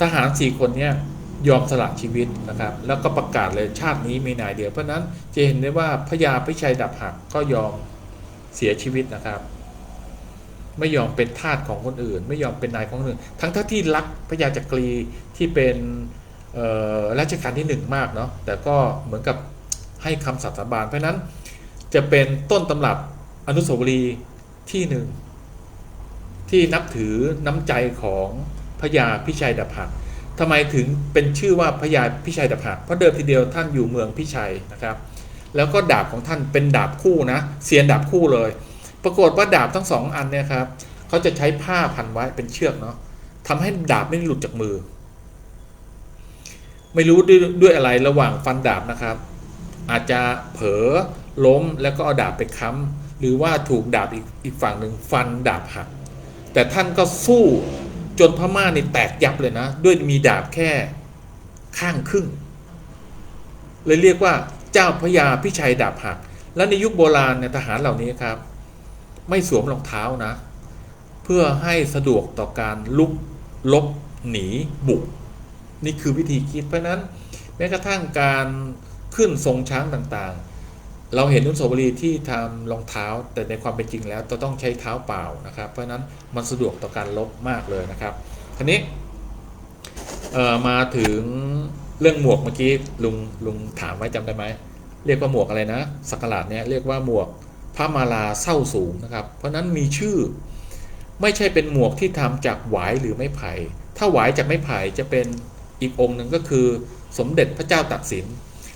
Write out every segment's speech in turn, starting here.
ทหาร4 คนเนี่ยยอมสละชีวิตนะครับแล้วก็ประกาศเลยชาตินี้มีนายเดียวเพราะนั้นจะเห็นได้ว่าพญาพิชัยดาบหักก็ยอมเสียชีวิตนะครับไม่ยอมเป็นทาสของคนอื่นไม่ยอมเป็นนายของคนอื่นทั้งที่รักพญาจักรีที่เป็นรัชกาลที่1มากเนาะแต่ก็เหมือนกับให้คำสัตย์สาบานเพราะนั้นจะเป็นต้นตำรับอนุสาวรีย์ที่หนึ่งที่นับถือน้ำใจของพญาพิชัยดาบหักทำไมถึงเป็นชื่อว่าพญาพิชัยดาบหักเพราะเดิมทีเดียวท่านอยู่เมืองพิชัยนะครับแล้วก็ดาบของท่านเป็นดาบคู่นะเสียนดาบคู่เลยปรากฏว่าดาบทั้ง2 อันเนี่ยครับเขาจะใช้ผ้าพันไว้เป็นเชือกเนาะทำให้ดาบไม่หลุดจากมือไม่รู้ด้วยอะไรระหว่างฟันดาบนะครับอาจจะเผลอล้มแล้วก็เอาดาบไปค้ำหรือว่าถูกดาบอีกฝั่งหนึ่งฟันดาบหักแต่ท่านก็สู้จนพม่านี่แตกยับเลยนะด้วยมีดาบแค่ข้างครึ่งเลยเรียกว่าเจ้าพญาพิชัยดาบหักและในยุคโบราณเนี่ยทหารเหล่านี้ครับไม่สวมรองเท้านะเพื่อให้สะดวกต่อการลุกลบหนีบุกนี่คือวิธีคิดเพราะนั้นแม้กระทั่งการขึ้นทรงช้างต่างๆเราเห็นอนุสาวรีย์ที่ทำรองเท้าแต่ในความเป็นจริงแล้วต้องใช้เท้าเปล่านะครับเพราะนั้นมันสะดวกต่อการลบมากเลยนะครับทีนี้มาถึงเรื่องหมวกเมื่อกี้ลุงถามไว้จำได้ไหมเรียกว่าหมวกอะไรนะสักหลาดเนี่ยเรียกว่าหมวกพระมาลาเส้าสูงนะครับเพราะนั้นมีชื่อไม่ใช่เป็นหมวกที่ทำจากหวายหรือไม้ไผ่ถ้าหวายจากไม้ไผ่จะเป็นอีกองค์หนึ่งก็คือสมเด็จพระเจ้าตากสิน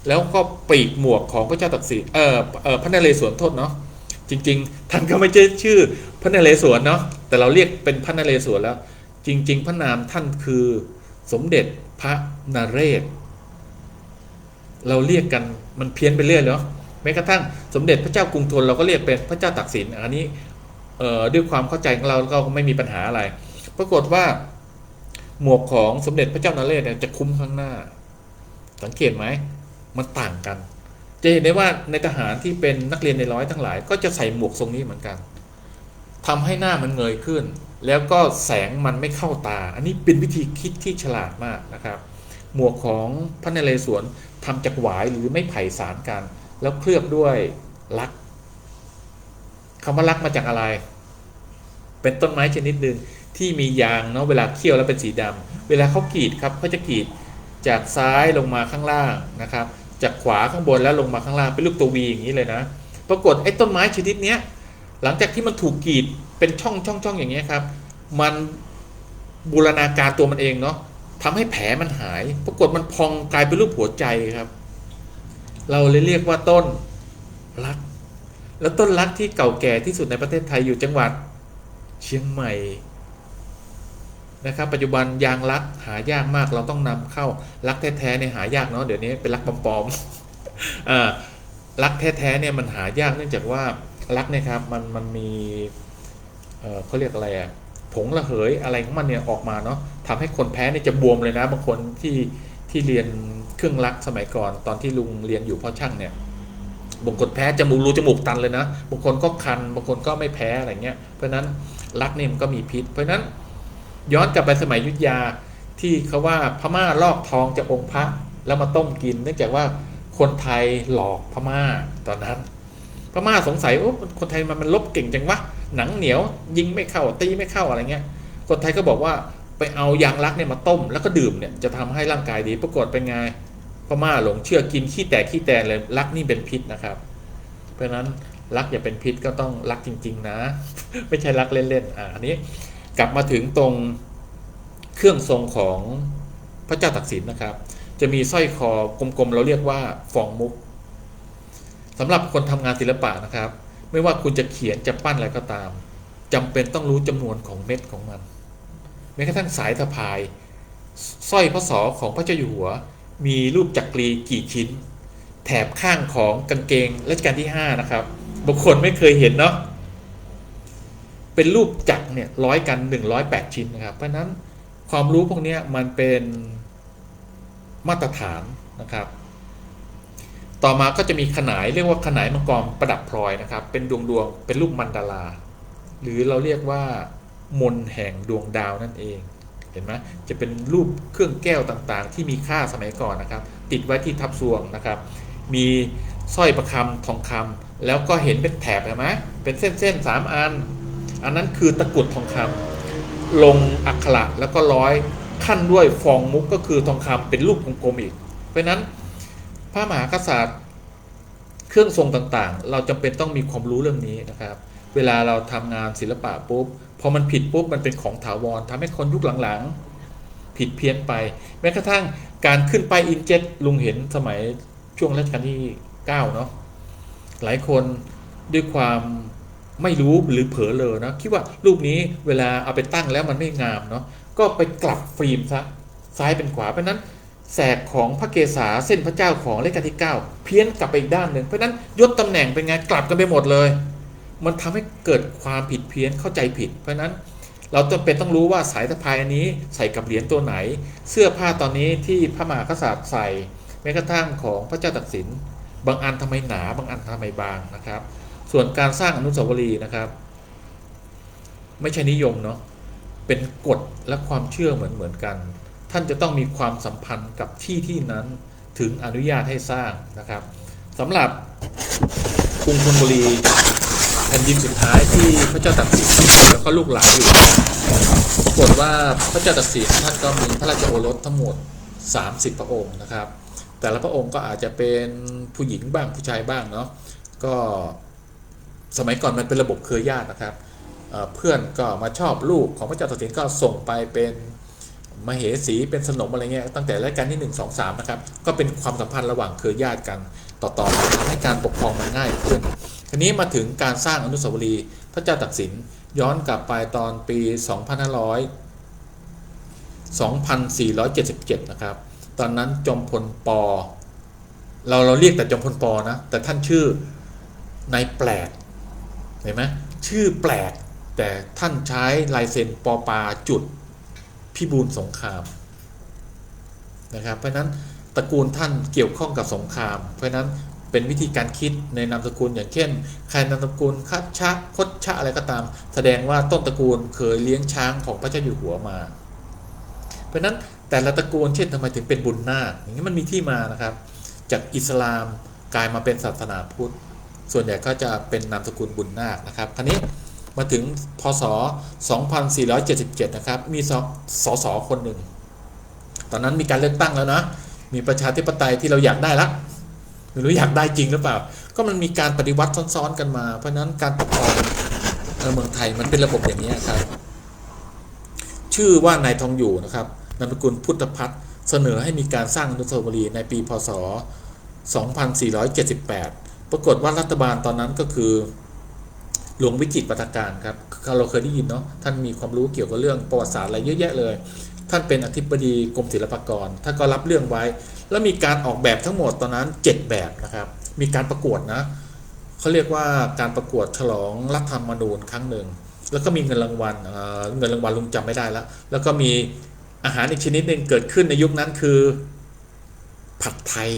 แล้วก็ปีกหมวกของพระเจ้าตากสินพระนเรศวรโทษเนาะจริงๆท่านก็ไม่ใช่ชื่อพระนเรศวรเนาะแต่เราเรียกเป็นพระนเรศวรแล้วจริงๆพระนามท่านคือสมเด็จพระนเรศเราเรียกกันมันเพี้ยนไปเรื่อยเนาะแม้กระทั่งสมเด็จพระเจ้ากรุงธนเราก็เรียกเป็นพระเจ้าตากสินอันนี้ด้วยความเข้าใจของเราก็ไม่มีปัญหาอะไรปรากฏว่าหมวกของสมเด็จพระเจ้านเรศเนี่ยจะคุ้มข้างหน้าสังเกตไหมมันต่างกันจะเห็นได้ว่าในทหารที่เป็นนักเรียนในร้อยทั้งหลายก็จะใส่หมวกทรงนี้เหมือนกันทำให้หน้ามันเงยขึ้นแล้วก็แสงมันไม่เข้าตาอันนี้เป็นวิธีคิดที่ฉลาดมากนะครับหมวกของพระนเรศวรทำจากหวายหรือไม้ไผ่สานกันแล้วเคลือบด้วยลักคำว่าลักมาจากอะไรเป็นต้นไม้ชนิดหนึ่งที่มียางเนาะเวลาเคี่ยวแล้วเป็นสีดำเวลาเขากรีดครับเขาจะกรีดจากซ้ายลงมาข้างล่างนะครับจากขวาข้างบนแล้วลงมาข้างล่างเป็นรูปตัววีอย่างนี้เลยนะปรากฏไอ้ต้นไม้ชนิดนี้หลังจากที่มันถูกกรีดเป็นช่องอย่างเงี้ยครับมันบูรณาการตัวมันเองเนาะทำให้แผลมันหายปรากฏมันพองกลายเป็นรูปหัวใจครับเราเลยเรียกว่าต้นลักแล้วต้นลักที่เก่าแก่ที่สุดในประเทศไทยอยู่จังหวัดเชียงใหม่นะครับปัจจุบันยางลักหายากมากเราต้องนำเข้าลักแท้ๆเนี่ยหายากเนาะเดี๋ยวนี้เป็นลักปลอมๆลักแท้ๆเนี่ยมันหายากเนื่องจากว่าลักเนี่ยครับมันมีเขาเรียกอะไรอะผงระเหยอะไรของมันเนี่ยออกมาเนาะทำให้คนแพ้เนี่ยจะบวมเลยนะบางคนที่เรียนเครื่องลักสมัยก่อนตอนที่ลุงเรียนอยู่พ่อช่างเนี่ยบางคนแพ้จมูกตันเลยนะบางคนก็คันบางคนก็ไม่แพ้อะไรเงี้ยเพราะนั้นลักเนี่ยมันก็มีพิษเพราะนั้นย้อนกลับไปสมัยอยุธยาที่เขาว่าพม่าลอกทองจากองค์พระแล้วมาต้มกินเนื่องจากว่าคนไทยหลอกพม่าตอนนั้นพม่าสงสัยโอ้คนไทยมันลบเก่งจังวะหนังเหนียวยิงไม่เข้าตีไม่เข้าอะไรเงี้ยคนไทยก็บอกว่าไปเอายางลักเนี่ยมาต้มแล้วก็ดื่มเนี่ยจะทำให้ร่างกายดีปรากฏเป็นไงพม่าหลงเชื่อกินขี้แตกเลยลักนี่เป็นพิษนะครับเพราะนั้นลักอย่าเป็นพิษก็ต้องลักจริงๆนะไม่ใช่ลักเล่นๆอันนี้กลับมาถึงตรงเครื่องทรงของพระเจ้าตากสินนะครับจะมีสร้อยคอกลมๆเราเรียกว่าฟองมุกสำหรับคนทำงานศิลปะนะครับไม่ว่าคุณจะเขียนจะปั้นอะไรก็ตามจำเป็นต้องรู้จำนวนของเม็ดของมันแม้กระทั่งสายสะพายสร้อยพระศอของพระเจ้าอยู่หัวมีรูปจักรีกี่ชิ้นแถบข้างของกางเกงรัชกาลที่5นะครับบางคนไม่เคยเห็นเนาะเป็นรูปจักรเนี่ย100 กัน108 ชิ้นนะครับเพราะนั้นความรู้พวกนี้มันเป็นมาตรฐานนะครับต่อมาก็จะมีขนายเรียกว่าขนายมังกรประดับพลอยนะครับเป็นดวงเป็นรูปมันดาราหรือเราเรียกว่ามนแห่งดวงดาวนั่นเอง เห็นไหมจะเป็นรูปเครื่องแก้วต่างๆที่มีค่าสมัยก่อนนะครับติดไว้ที่ทับทรวงนะครับมีสร้อยประคำทองคำแล้วก็เห็นเป็นแถบเห็นไหมเป็นเส้นๆ3 อันอันนั้นคือตะกรุดทองคำลงอักขระแล้วก็ร้อยขั้นด้วยฟองมุกก็คือทองคำเป็นรูปกลมๆอีกเพราะนั้นพระมหากษัตริย์เครื่องทรงต่างๆเราจำเป็นต้องมีความรู้เรื่องนี้นะครับเวลาเราทำงานศิลปะปุ๊บพอมันผิดปุ๊บมันเป็นของถาวรทำให้คนยุคหลังๆผิดเพี้ยนไปแม้กระทั่งการขึ้นไปอินเจ็ตลุงเห็นสมัยช่วงรัชกาลที่9เนาะหลายคนด้วยความไม่รู้หรือเผลอเลยนะคิดว่ารูปนี้เวลาเอาไปตั้งแล้วมันไม่งามเนาะก็ไปกลับฟิล์มซะซ้ายเป็นขวาเพราะนั้นแสกของพระเกศาเส้นพระเจ้าของรัชกาลที่9เพี้ยนกลับไปอีกด้านหนึ่งเพราะนั้นยศตำแหน่งเป็นไงกลับกันไปหมดเลยมันทำให้เกิดความผิดเพี้ยนเข้าใจผิดเพราะนั้นเราจำเป็นต้องรู้ว่าสายสะพายอันนี้ใส่กับเหรียญตัวไหนเสื้อผ้าตอนนี้ที่พระมหากษัตริย์ใส่แม้กระทั่งของพระเจ้าตากสินบางอันทำไมหนาบางอันทำไมบางนะครับส่วนการสร้างอนุสาวรีย์นะครับไม่ใช่นิยมเนาะเป็นกฎและความเชื่อเหมือนกันท่านจะต้องมีความสัมพันธ์กับที่นั้นถึงอนุญาตให้สร้างนะครับสำหรับกรุงธนบุรีแผ่นดินสุดท้ายที่พระเจ้าตากสินแล้วก็ลูกหลานอยู่ปรากฏว่าพระเจ้าตากสินท่านก็มีพระราชโอรสทั้งหมด30 พระองค์นะครับแต่ละพระองค์ก็อาจจะเป็นผู้หญิงบ้างผู้ชายบ้างเนาะก็สมัยก่อนมันเป็นระบบเครือญาตินะครับเพื่อนก็มาชอบลูกของพระเจ้าตากสินก็ส่งไปเป็นมเหสีเป็นสนมอะไรเงี้ยตั้งแต่รัชกาลที่1 2 3นะครับก็เป็นความสัมพันธ์ระหว่างเครือญาติกันต่อๆมาทำให้การปกครองมันง่ายขึ้นทีนี้มาถึงการสร้างอนุสาวรีย์พระเจ้าตากสินย้อนกลับไปตอนปี 2477 นะครับตอนนั้นจอมพลป.เราเรียกแต่จอมพลป.นะแต่ท่านชื่อนายแปลกเห็นไหมชื่อแปลกแต่ท่านใช้ลายเซ็นป.ปาจุดพิบูลสงครามนะครับเพราะนั้นตระกูลท่านเกี่ยวข้องกับสงครามเพราะนั้นเป็นวิธีการคิดในนามสกุลอย่างเช่นใครนามสกุลคัชชะคดชะอะไรก็ตามแสดงว่าต้นตระกูลเคยเลี้ยงช้างของพระเจ้าอยู่หัวมาเพราะนั้นแต่ละตระกูลเช่นทำไมถึงเป็นบุญนาคอย่างนี้มันมีที่มานะครับจากอิสลามกลายมาเป็นศาสนาพุทธส่วนใหญ่ก็จะเป็นนามสกุลบุญนาคนะครับคราวนี้มาถึงพศ 2477 นะครับมีสสคนหนึ่งตอนนั้นมีการเลือกตั้งแล้วนะมีประชาธิปไตยที่เราอยากได้ละไม่รู้อยากได้จริงหรือเปล่าก็มันมีการปฏิวัติซ้อนๆกันมาเพราะนั้นการปกครองเมืองไทยมันเป็นระบบอย่างนี้ครับชื่อว่านายทองอยู่นะครับนามสกุลพุทธพัฒน์เสนอให้มีการสร้างอนุสาวรีย์ในปีพศ 2478 ปรากฏว่ารัฐบาลตอนนั้นก็คือหลวงวิจิตร ปาฐการครับเราเคยได้ยินเนาะท่านมีความรู้เกี่ยวกับเรื่องประวัติศาสตร์อะไรเยอะแยะเลยท่านเป็นอธิบดีกรมศิลปากรท่านก็รับเรื่องไว้แล้วมีการออกแบบทั้งหมดตอนนั้น7แบบนะครับมีการประกวดนะเขาเรียกว่าการประกวดฉลองรัฐธรรมนูญครั้งหนึ่งแล้วก็มีเงินรางวัลลุงจำไม่ได้แล้วก็มีอาหารอีกชนิดหนึ่งเกิดขึ้นในยุคนั้นคือผัดไทย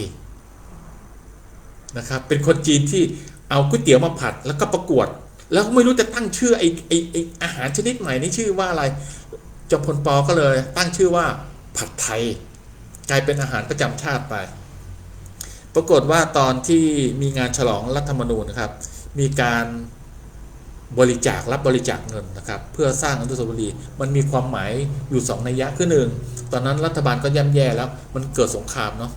นะครับเป็นคนจีนที่เอาก๋วยเตี๋ยวมาผัดแล้วก็ประกวดแล้วไม่รู้จะตั้งชื่อไออาหารชนิดใหม่นี่ชื่อว่าอะไรจอมพลป.ก็เลยตั้งชื่อว่าผัดไทยกลายเป็นอาหารประจำชาติไปปรากฏว่าตอนที่มีงานฉลองรัฐธรรมนูญนะครับมีการบริจาครับบริจาคเงินนะครับเพื่อสร้างอนุสาวรีย์มันมีความหมายอยู่2 นัยยะคือ1ตอนนั้นรัฐบาลก็ย่ำแย่แล้วมันเกิดสงครามเนาะ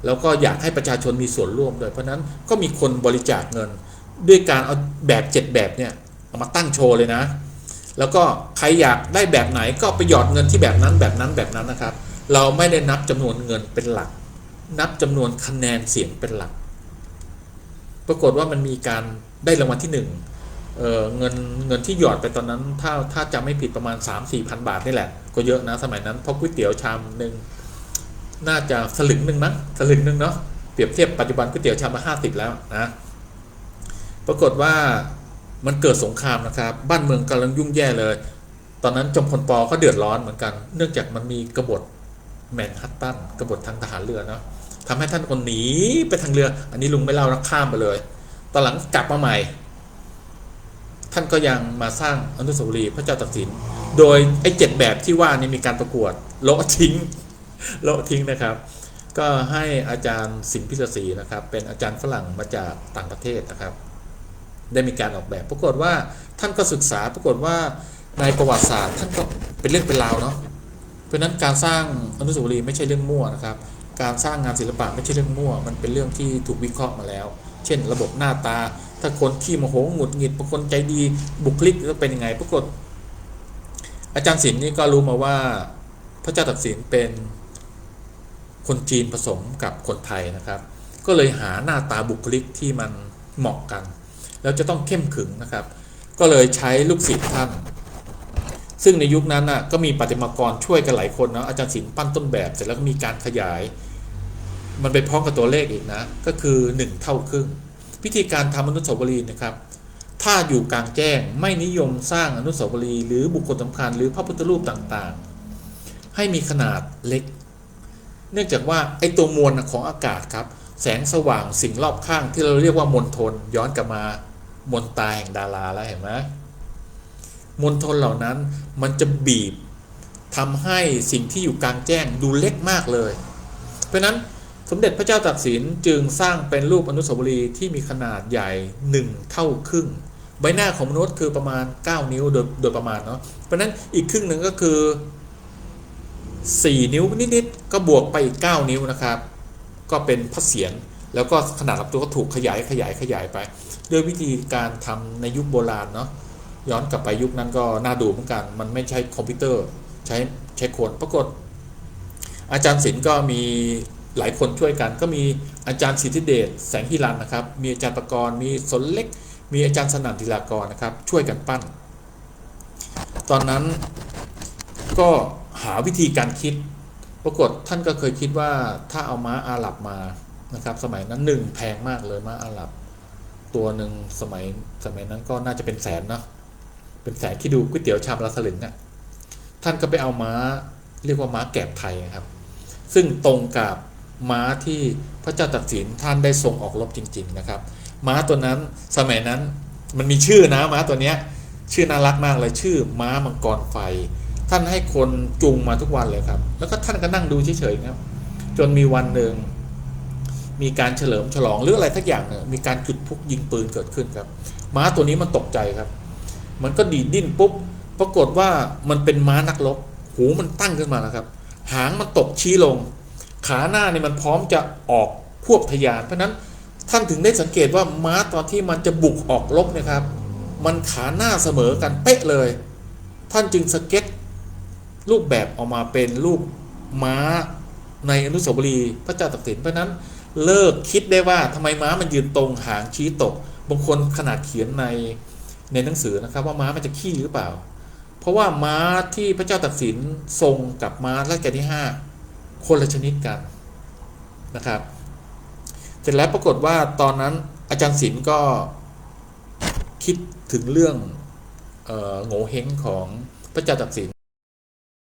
แล้วก็อยากให้ประชาชนมีส่วนร่วมด้วยเพราะนั้นก็มีคนบริจาคเงินด้วยการเอาแบบ7แบบเนี่ยเอามาตั้งโชว์เลยนะแล้วก็ใครอยากได้แบบไหนก็ไปหยอดเงินที่แบบนั้นนะครับเราไม่ได้นับจำนวนเงินเป็นหลักนับจำนวนคะแนนเสียงเป็นหลักปรากฏว่ามันมีการได้รางวัลที่1เงินที่หยอดไปตอนนั้นถ้าจำไม่ผิดประมาณ 3-4 พันบาทนี่แหละก็เยอะนะสมัยนั้นเพราะก๋วยเตี๋ยวชามนึงน่าจะสลึงนึงมั้งสลึงนึงเนาะเปรียบเทียบปัจจุบันก๋วยเตี๋ยวชามละ50แล้วนะปรากฏว่ามันเกิดสงครามนะครับบ้านเมืองกำลังยุ่งแย่เลยตอนนั้นจอมพลป.ก็เดือดร้อนเหมือนกันเนื่องจากมันมีกบฏแมนฮัตตันกบฏทางทหารเรือเนาะทำให้ท่านคนหนีไปทางเรืออันนี้ลุงไม่เล่าแล้วข้ามไปเลยตอนหลังกลับมาใหม่ท่านก็ยังมาสร้างอนุสาวรีย์พระเจ้าตากสิน โดยไอ้7แบบที่ว่านี่มีการประกวดโละทิ้งโละทิ้งนะครับก็ให้อาจารย์สิงห์พิศรีนะครับเป็นอาจารย์ฝรั่งมาจากต่างประเทศนะครับได้มีการออกแบบปรากฏว่าท่านก็ศึกษาปรากฏว่าในประวัติศาสตร์ท่านก็เป็นเรื่องเป็นราวเนาะเพราะฉะนั้นการสร้างอนุสาวรีย์ไม่ใช่เรื่องมั่วนะครับการสร้างงานศิลปะไม่ใช่เรื่องมั่วมันเป็นเรื่องที่ถูกวิเคราะห์มาแล้วเช่นระบบหน้าตาถ้าคนขี้โมโหหงุดหงิดบางคนใจดีบุคลิกจะเป็นยังไงปรากฏอาจารย์ศิลป์นี่ก็รู้มาว่าพระเจ้าตากสินเป็นคนจีนผสมกับคนไทยนะครับก็เลยหาหน้าตาบุคลิกที่มันเหมาะกันแล้วจะต้องเข้มขึงนะครับก็เลยใช้ลูกศิษย์ท่านซึ่งในยุคนั้นน่ะก็มีประติมากรช่วยกันหลายคนนะอาจารย์ศิลป์ปั้นต้นแบบเสร็จแล้วก็มีการขยายมันไปพร้อมกับตัวเลขอีกนะก็คือ1เท่าครึ่งวิธีการทำอนุสาวรีย์นะครับถ้าอยู่กลางแจ้งไม่นิยมสร้างอนุสาวรีย์หรือบุคคลสำคัญหรือพระพุทธรูปต่างๆให้มีขนาดเล็กเนื่องจากว่าไอ้ตัวมวลของอากาศครับแสงสว่างสิ่งรอบข้างที่เราเรียกว่ามณฑลย้อนกลับมามนตาแห่งดาราแล้วเห็นไหมมณฑลเหล่านั้นมันจะบีบทำให้สิ่งที่อยู่กลางแจ้งดูเล็กมากเลยเพราะนั้นสมเด็จพระเจ้าตากสินจึงสร้างเป็นรูปอนุสาวรีย์ที่มีขนาดใหญ่1เท่าครึ่งใบหน้าของมนุษย์คือประมาณ9นิ้วโดยประมาณเนาะเพราะนั้นอีกครึ่งหนึ่งก็คือ4นิ้วนิดๆก็บวกไปอีก9นิ้วนะครับก็เป็นพระเศียรแล้วก็ขนาดลำตัวก็ถูกขยายไปด้วยวิธีการทำในยุคโบราณเนาะย้อนกลับไปยุคนั้นก็น่าดูเหมือนกันมันไม่ใช่คอมพิวเตอร์ใช้คนปรากฏอาจารย์ศิลป์ก็มีหลายคนช่วยกันก็มีอาจารย์สิทธิเดชแสงฮิรันนะครับมีอาจารย์ประกรณ์มีสนเล็กมีอาจารย์สนั่นธีรากรนะครับช่วยกันปั้นตอนนั้นก็หาวิธีการคิดปรากฏท่านก็เคยคิดว่าถ้าเอาม้าอาหรับมานะครับสมัยนั้นแพงมากเลยม้าอาหรับตัวหนึ่งสมัยนั้นก็น่าจะเป็นแสนเนาะเป็นแสนที่ดูก๋วยเตี๋ยวชามละสลึงอ่ะท่านก็ไปเอาม้าเรียกว่าม้าแกบไทยครับซึ่งตรงกับม้าที่พระเจ้าตากสินท่านได้ทรงออกรบจริงๆนะครับม้าตัวนั้นสมัยนั้นมันมีชื่อนะม้าตัวเนี้ยชื่อน่ารักมากเลยชื่อม้ามังกรไฟท่านให้คนจูงมาทุกวันเลยครับแล้วก็ท่านก็นั่งดูเฉยๆครับจนมีวันหนึ่งมีการเฉลิมฉลองหรืออะไรทักอย่างเนี่ยมีการจุดพลุยิงปืนเกิดขึ้นครับม้าตัวนี้มันตกใจครับมันก็ดีดดิ้นปุ๊บปรากฏว่ามันเป็นม้านักรบหูมันตั้งขึ้นมาแล้วครับหางมันตกชี้ลงขาหน้าเนี่ยมันพร้อมจะออกพวกทะยานเพราะนั้นท่านถึงได้สังเกตว่าม้าตอนที่มันจะบุกออกรบนะครับมันขาหน้าเสมอกันเป๊ะเลยท่านจึงสเก็ตรูปแบบออกมาเป็นรูปม้าในอนุสาวรีย์พระเจ้าตากสินเพราะนั้นเลิกคิดได้ว่าทำไมม้ามันยืนตรงหางชี้ตกบางคนขนาดเขียนในหนังสือนะครับว่าม้ามันจะขี้หรือเปล่าเพราะว่าม้าที่พระเจ้าตากสินทรงกับม้ารัชกาลที่5คนละชนิดกันนะครับเสร็จแล้วปรากฏว่าตอนนั้นอาจารย์ศิลป์ก็คิดถึงเรื่องโง่เฮงของพระเจ้าตากสิน